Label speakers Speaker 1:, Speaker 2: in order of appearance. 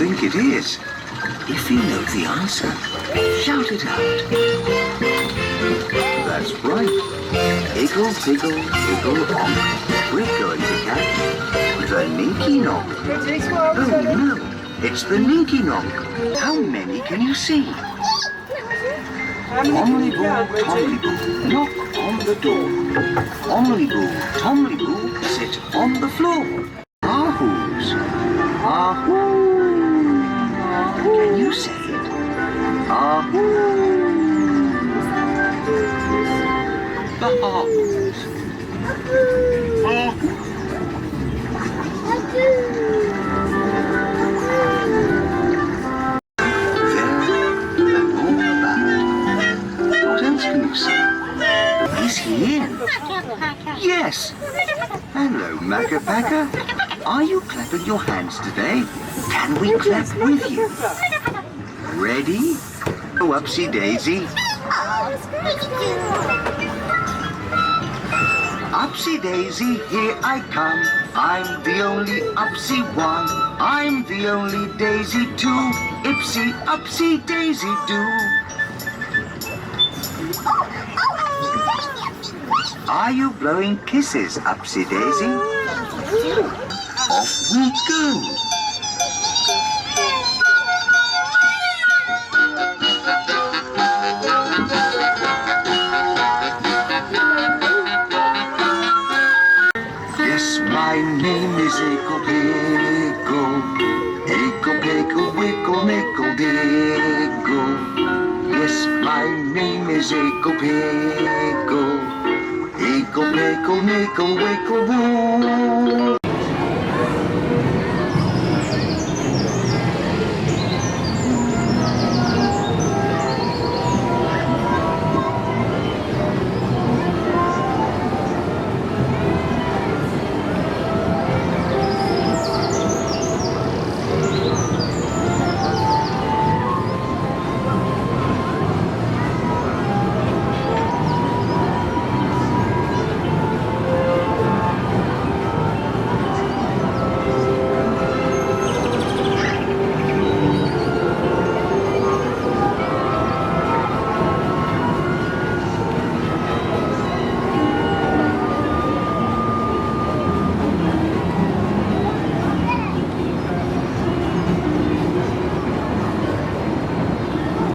Speaker 1: think it is? If you know the answer, shout it out. That's right. Igglepiggle, Igglepiggle. We're going to catch the Ninky Nonk. Oh no, it's the Ninky Nonk. How many can you see? Tombliboos, Tombliboos, knock on the door. Tombliboos, Tombliboos, sit on the floor. Ahoos, ahoo. Can you say it? Ahoo. The ahoos. Ahoo. Is he in? Yes. Hello, Macca. Are you clapping your hands today? Can we clap with you? Ready? Oh, Upsy Daisy. Upsy Daisy, here I come. I'm the only Upsy one. I'm the only Daisy too. Ipsy, Upsy Daisy do. Are you blowing kisses, Upsy Daisy? Off we go! Yes, my name is Igglepiggle. Igglepiggle, wiggle, nickle, diggle. Yes, my name is Igglepiggle. Igglepiggle, nickle, wiggle, woo.